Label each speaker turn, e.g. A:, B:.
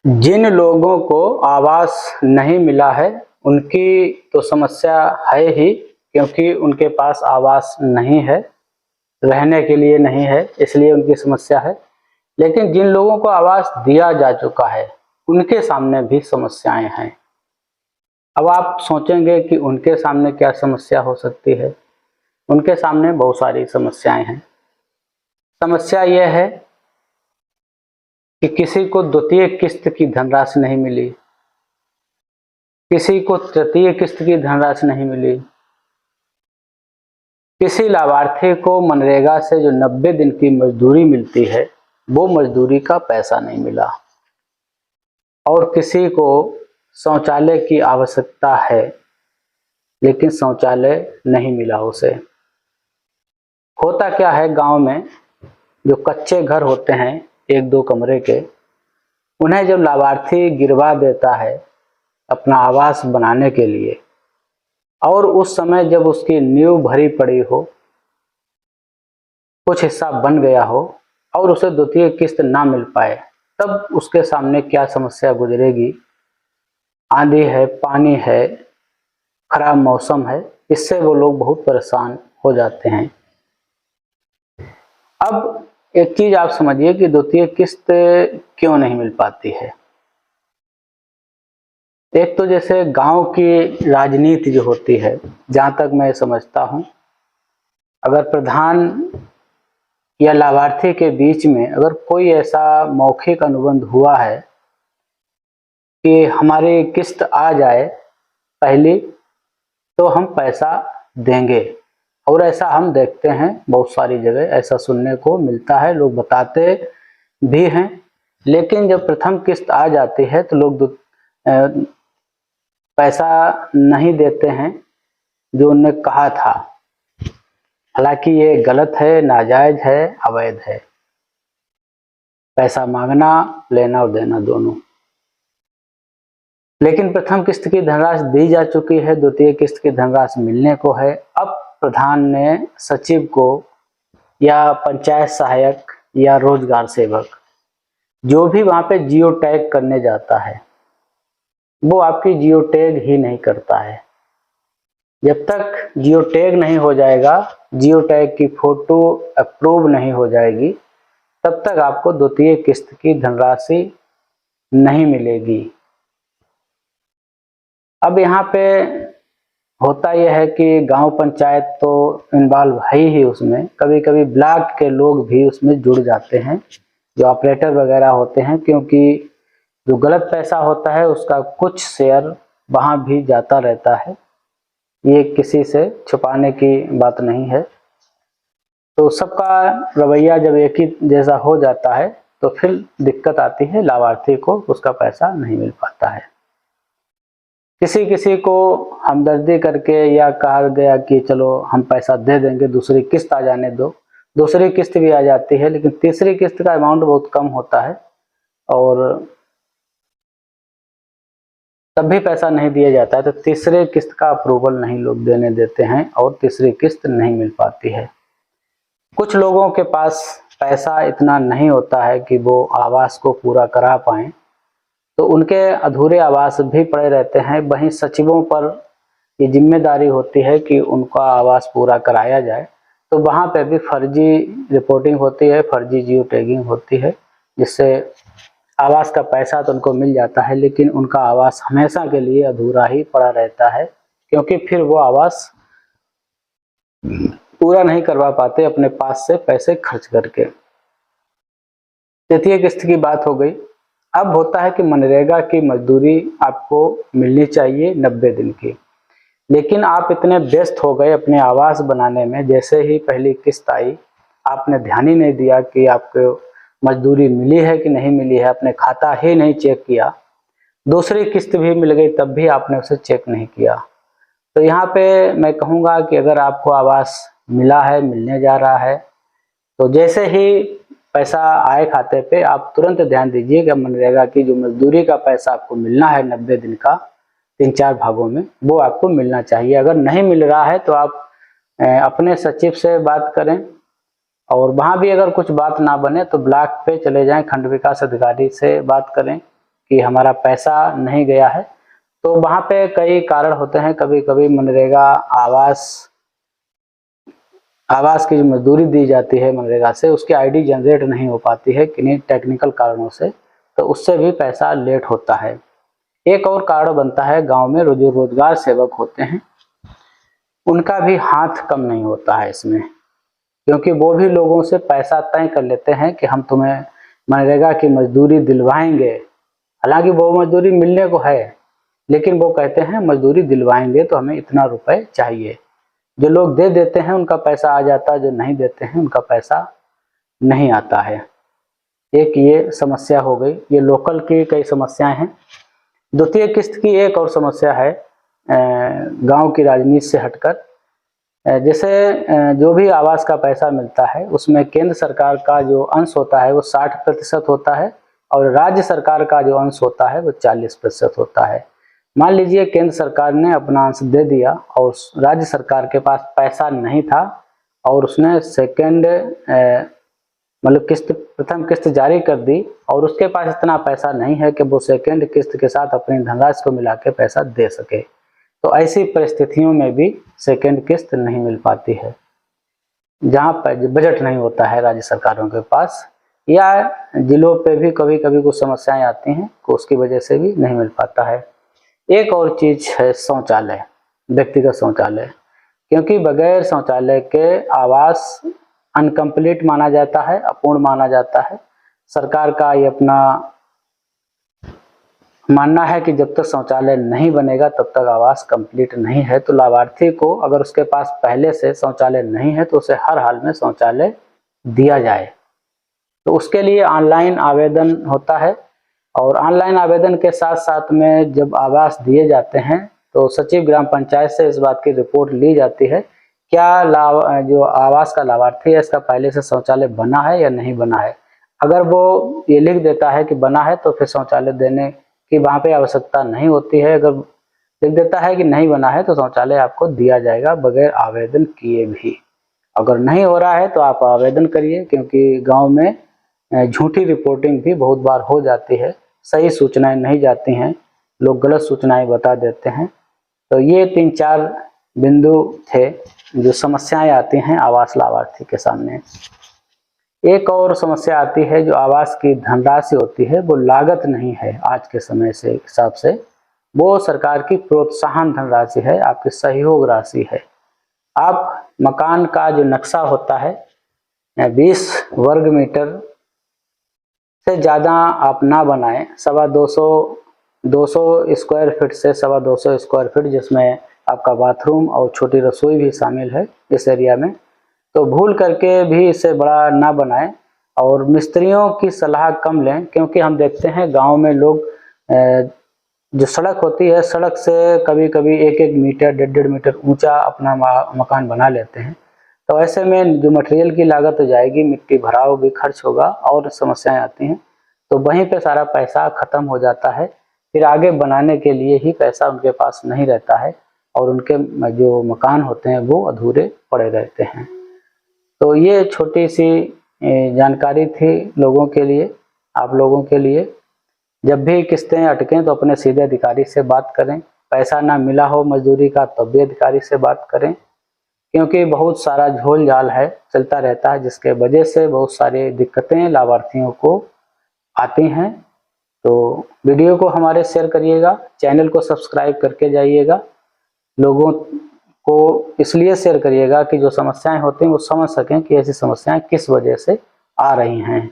A: जिन लोगों को आवास नहीं मिला है उनकी तो समस्या है ही, क्योंकि उनके पास आवास नहीं है, रहने के लिए नहीं है, इसलिए उनकी समस्या है। लेकिन जिन लोगों को आवास दिया जा चुका है उनके सामने भी समस्याएं हैं। अब आप सोचेंगे कि उनके सामने क्या समस्या हो सकती है। उनके सामने बहुत सारी समस्याएं हैं। समस्या यह है कि किसी को द्वितीय किस्त की धनराशि नहीं मिली, किसी को तृतीय किस्त की धनराशि नहीं मिली, किसी लाभार्थी को मनरेगा से जो 90 दिन की मजदूरी मिलती है वो मजदूरी का पैसा नहीं मिला, और किसी को शौचालय की आवश्यकता है लेकिन शौचालय नहीं मिला उसे। होता क्या है, गांव में जो कच्चे घर होते हैं 1-2 कमरे के, उन्हें जब लाभार्थी गिरवा देता है अपना आवास बनाने के लिए, और उस समय जब उसकी नींव भरी पड़ी हो, कुछ हिस्सा बन गया हो और उसे द्वितीय किस्त ना मिल पाए, तब उसके सामने क्या समस्या गुजरेगी। आंधी है, पानी है, खराब मौसम है, इससे वो लोग बहुत परेशान हो जाते हैं। अब एक चीज आप समझिए कि द्वितीय किस्त क्यों नहीं मिल पाती है। एक तो जैसे गांव की राजनीति जो होती है, जहां तक मैं समझता हूं, अगर प्रधान या लाभार्थी के बीच में अगर कोई ऐसा मौखिक अनुबंध हुआ है कि हमारी किस्त आ जाए पहली तो हम पैसा देंगे, और ऐसा हम देखते हैं बहुत सारी जगह ऐसा सुनने को मिलता है, लोग बताते भी हैं। लेकिन जब प्रथम किस्त आ जाती है तो लोग पैसा नहीं देते हैं जो उन्होंने कहा था। हालांकि ये गलत है, नाजायज है, अवैध है, पैसा मांगना, लेना और देना दोनों। लेकिन प्रथम किस्त की धनराशि दी जा चुकी है, द्वितीय किस्त की धनराशि मिलने को है। अब प्रधान ने सचिव को या पंचायत सहायक या रोजगार सेवक जो भी वहां पे जियो टैग करने जाता है, वो आपकी जियो टैग ही नहीं करता है। जब तक जियो टैग नहीं हो जाएगा, जियो टैग की फोटो अप्रूव नहीं हो जाएगी, तब तक आपको द्वितीय किस्त की धनराशि नहीं मिलेगी। अब यहाँ पे होता यह है कि गांव पंचायत तो इन्वॉल्व है ही उसमें, कभी कभी ब्लॉक के लोग भी उसमें जुड़ जाते हैं, जो ऑपरेटर वगैरह होते हैं, क्योंकि जो गलत पैसा होता है उसका कुछ शेयर वहां भी जाता रहता है। ये किसी से छुपाने की बात नहीं है। तो सबका रवैया जब एक ही जैसा हो जाता है तो फिर दिक्कत आती है, लाभार्थी को उसका पैसा नहीं मिल पाता है। किसी किसी को हमदर्दी करके या कहा गया कि चलो हम पैसा दे देंगे, दूसरी किस्त आ जाने दो, दूसरी किस्त भी आ जाती है, लेकिन तीसरी किस्त का अमाउंट बहुत कम होता है और तब भी पैसा नहीं दिया जाता है, तो तीसरे किस्त का अप्रूवल नहीं लोग देने देते हैं और तीसरी किस्त नहीं मिल पाती है। कुछ लोगों के पास पैसा इतना नहीं होता है कि वो आवास को पूरा करा पाएं, तो उनके अधूरे आवास भी पड़े रहते हैं। वहीं सचिवों पर ये जिम्मेदारी होती है कि उनका आवास पूरा कराया जाए, तो वहां पे भी फर्जी रिपोर्टिंग होती है, फर्जी जियो टैगिंग होती है, जिससे आवास का पैसा तो उनको मिल जाता है लेकिन उनका आवास हमेशा के लिए अधूरा ही पड़ा रहता है, क्योंकि फिर वो आवास पूरा नहीं करवा पाते अपने पास से पैसे खर्च करके। तृतीय किस्त की बात हो गई। अब होता है कि मनरेगा की मजदूरी आपको मिलनी चाहिए 90 दिन की, लेकिन आप इतने व्यस्त हो गए अपने आवास बनाने में, जैसे ही पहली किस्त आई आपने ध्यान ही नहीं दिया कि आपको मजदूरी मिली है कि नहीं मिली है, अपने खाता ही नहीं चेक किया। दूसरी किस्त भी मिल गई तब भी आपने उसे चेक नहीं किया। तो यहाँ पे मैं कहूँगा कि अगर आपको आवास मिला है, मिलने जा रहा है, तो जैसे ही पैसा आए खाते पे आप तुरंत ध्यान दीजिए कि मनरेगा की जो मजदूरी का पैसा आपको मिलना है 90 दिन का 3-4 भागों में, वो आपको मिलना चाहिए। अगर नहीं मिल रहा है तो आप अपने सचिव से बात करें, और वहां भी अगर कुछ बात ना बने तो ब्लॉक पे चले जाएं, खंड विकास अधिकारी से बात करें कि हमारा पैसा नहीं गया है। तो वहाँ पे कई कारण होते हैं, कभी कभी मनरेगा आवास की जो मजदूरी दी जाती है मनरेगा से, उसकी आईडी जनरेट नहीं हो पाती है किन्हीं टेक्निकल कारणों से, तो उससे भी पैसा लेट होता है। एक और कारण बनता है, गांव में जो रोजगार सेवक होते हैं उनका भी हाथ कम नहीं होता है इसमें, क्योंकि वो भी लोगों से पैसा तय कर लेते हैं कि हम तुम्हें मनरेगा की मजदूरी दिलवाएंगे। हालांकि वो मजदूरी मिलने को है, लेकिन वो कहते हैं मजदूरी दिलवाएंगे तो हमें इतना रुपए चाहिए। जो लोग दे देते हैं उनका पैसा आ जाता है, जो नहीं देते हैं उनका पैसा नहीं आता है। एक ये समस्या हो गई, ये लोकल की कई समस्याएं हैं। द्वितीय किस्त की एक और समस्या है गांव की राजनीति से हटकर। जैसे जो भी आवास का पैसा मिलता है उसमें केंद्र सरकार का जो अंश होता है वो 60% होता है और राज्य सरकार का जो अंश होता है वो 40% होता है। मान लीजिए केंद्र सरकार ने अपना अंश दे दिया और राज्य सरकार के पास पैसा नहीं था और उसने सेकेंड मतलब प्रथम किस्त जारी कर दी और उसके पास इतना पैसा नहीं है कि वो सेकेंड किस्त के साथ अपनी धनराशि को मिला के पैसा दे सके, तो ऐसी परिस्थितियों में भी सेकेंड किस्त नहीं मिल पाती है। जहाँ पर बजट नहीं होता है राज्य सरकारों के पास, या जिलों पे भी कभी कभी कुछ समस्याएं आती हैं तो उसकी वजह से भी नहीं मिल पाता है। एक और चीज है शौचालय, व्यक्तिगत शौचालय, क्योंकि बगैर शौचालय के आवास अनकम्प्लीट माना जाता है, अपूर्ण माना जाता है। सरकार का ये अपना मानना है कि जब तक शौचालय नहीं बनेगा तब तक आवास कंप्लीट नहीं है। तो लाभार्थी को अगर उसके पास पहले से शौचालय नहीं है तो उसे हर हाल में शौचालय दिया जाए। तो उसके लिए ऑनलाइन आवेदन होता है और ऑनलाइन आवेदन के साथ साथ में जब आवास दिए जाते हैं तो सचिव ग्राम पंचायत से इस बात की रिपोर्ट ली जाती है, क्या जो आवास का लाभार्थी है इसका पहले से शौचालय बना है या नहीं बना है। अगर वो ये लिख देता है कि बना है तो फिर शौचालय देने की वहाँ पे आवश्यकता नहीं होती है। अगर लिख देता है कि नहीं बना है तो शौचालय आपको दिया जाएगा बगैर आवेदन किए भी। अगर नहीं हो रहा है तो आप आवेदन करिए, क्योंकि गांव में झूठी रिपोर्टिंग भी बहुत बार हो जाती है, सही सूचनाएं नहीं जाती हैं, लोग गलत सूचनाएं बता देते हैं। तो ये 3-4 बिंदु थे जो समस्याएं आती हैं आवास लाभार्थी के सामने। एक और समस्या आती है, जो आवास की धनराशि होती है वो लागत नहीं है आज के समय से हिसाब से, वो सरकार की प्रोत्साहन धनराशि है, आपकी सहयोग राशि है। आप मकान का जो नक्शा होता है 20 वर्ग मीटर से ज़्यादा आप ना बनाएं, 250 स्क्वायर फीट से 250 स्क्वायर फीट, जिसमें आपका बाथरूम और छोटी रसोई भी शामिल है इस एरिया में, तो भूल करके भी इसे बड़ा ना बनाएं और मिस्त्रियों की सलाह कम लें। क्योंकि हम देखते हैं गांव में लोग जो सड़क होती है, सड़क से कभी कभी 1-1 मीटर 1.5 मीटर ऊंचा अपना मकान बना लेते हैं। तो ऐसे में जो मटेरियल की लागत हो जाएगी, मिट्टी भराव भी खर्च होगा और समस्याएं आती हैं, तो वहीं पे सारा पैसा खत्म हो जाता है। फिर आगे बनाने के लिए ही पैसा उनके पास नहीं रहता है और उनके जो मकान होते हैं वो अधूरे पड़े रहते हैं। तो ये छोटी सी जानकारी थी लोगों के लिए, आप लोगों के लिए। जब भी किस्तें अटकें तो अपने सीधे अधिकारी से बात करें, पैसा ना मिला हो मजदूरी का तब भी अधिकारी से बात करें, क्योंकि बहुत सारा झोल झाल है चलता रहता है, जिसके वजह से बहुत सारी दिक्कतें लाभार्थियों को आती हैं। तो वीडियो को हमारे शेयर करिएगा, चैनल को सब्सक्राइब करके जाइएगा, लोगों को इसलिए शेयर करिएगा कि जो समस्याएं होती हैं वो समझ सकें कि ऐसी समस्याएं किस वजह से आ रही हैं।